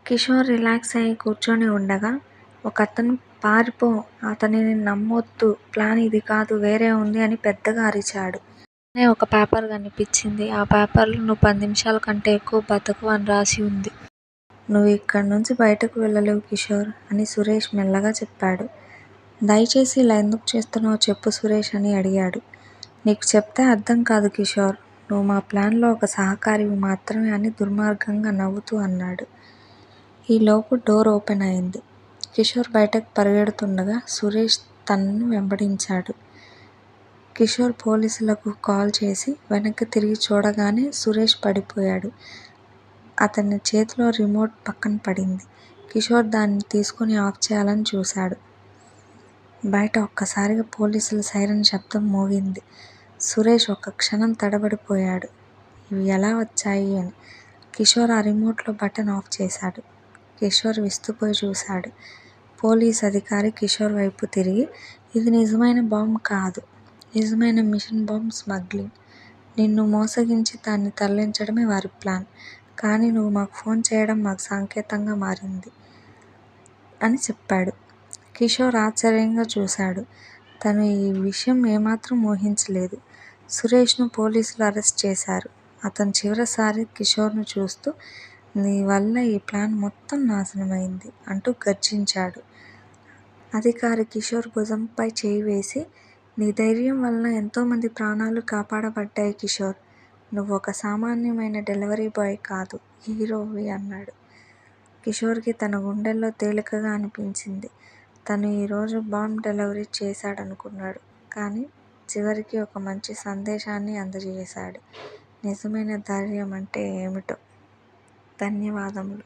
Kishore relax అయి కూర్చొని ఉండగా ఒకతను పారిపో, అతనిని నమ్మొద్దు, ప్లాన్ ఇది కాదు వేరే ఉంది అని పెద్దగా అరిచాడు. వెంటనే ఒక పేపర్ కనిపించింది. ఆ పేపర్లో నువ్వు 10 నిమిషాల కంటే ఎక్కువ బతకవు అని రాసి ఉంది. నువ్వు ఇక్కడి నుంచి బయటకు వెళ్ళలేవు కిషోర్ అని సురేష్ మెల్లగా చెప్పాడు. దయచేసి ఇలా ఎందుకు చేస్తున్నావో చెప్పు సురేష్ అని అడిగాడు. నీకు చెప్తే అర్థం కాదు కిషోర్, నువ్వు మా ప్లాన్లో ఒక సహకారివి మాత్రమే అని దుర్మార్గంగా నవ్వుతూ అన్నాడు. ఈలోపు డోర్ ఓపెన్ అయింది. కిషోర్ బయటకు పరిగెడుతుండగా సురేష్ తనను వెంబడించాడు. కిషోర్ పోలీసులకు కాల్ చేసి వెనక్కి తిరిగి చూడగానే సురేష్ పడిపోయాడు. అతని చేతిలో రిమోట్ పక్కన పడింది. కిషోర్ దాన్ని తీసుకుని ఆఫ్ చేయాలని చూశాడు. బయట ఒక్కసారిగా పోలీసుల సైరన్ శబ్దం మోగింది. సురేష్ ఒక్క క్షణం తడబడిపోయాడు. ఇవి ఎలా వచ్చాయి అని. కిషోర్ ఆ రిమోట్లో బటన్ ఆఫ్ చేశాడు. కిషోర్ విస్తుపోయి చూశాడు. పోలీస్ అధికారి కిషోర్ వైపు తిరిగి, ఇది నిజమైన బాంబు కాదు, నిజమైన మిషన్ బాంబ్ స్మగ్లింగ్. నిన్ను మోసగించి దాన్ని తరలించడమే వారి ప్లాన్. కానీ నువ్వు మాకు ఫోన్ చేయడం మాకు సంకేతంగా మారింది అని చెప్పాడు. కిషోర్ ఆశ్చర్యంగా చూశాడు. తను ఈ విషయం ఏమాత్రం ఊహించలేదు. సురేష్ను పోలీసులు అరెస్ట్ చేశారు. అతను చివరిసారి కిషోర్ను చూస్తూ, నీ వల్ల ఈ ప్లాన్ మొత్తం నాశనమైంది అంటూ గర్జించాడు. అధికారి కిషోర్ భుజంపై చేయి వేసి, నీ ధైర్యం వలన ఎంతోమంది ప్రాణాలు కాపాడబడ్డాయి కిషోర్. నువ్వు ఒక సామాన్యమైన డెలివరీ బాయ్ కాదు, హీరోవి అన్నాడు. కిషోర్కి తన గుండెల్లో తేలికగా అనిపించింది. తను ఈరోజు బాంబ్ డెలివరీ చేశాడనుకున్నాడు. కానీ చివరికి ఒక మంచి సందేశాన్ని అందజేశాడు. నిజమైన ధైర్యం అంటే ఏమిటో. ధన్యవాదములు.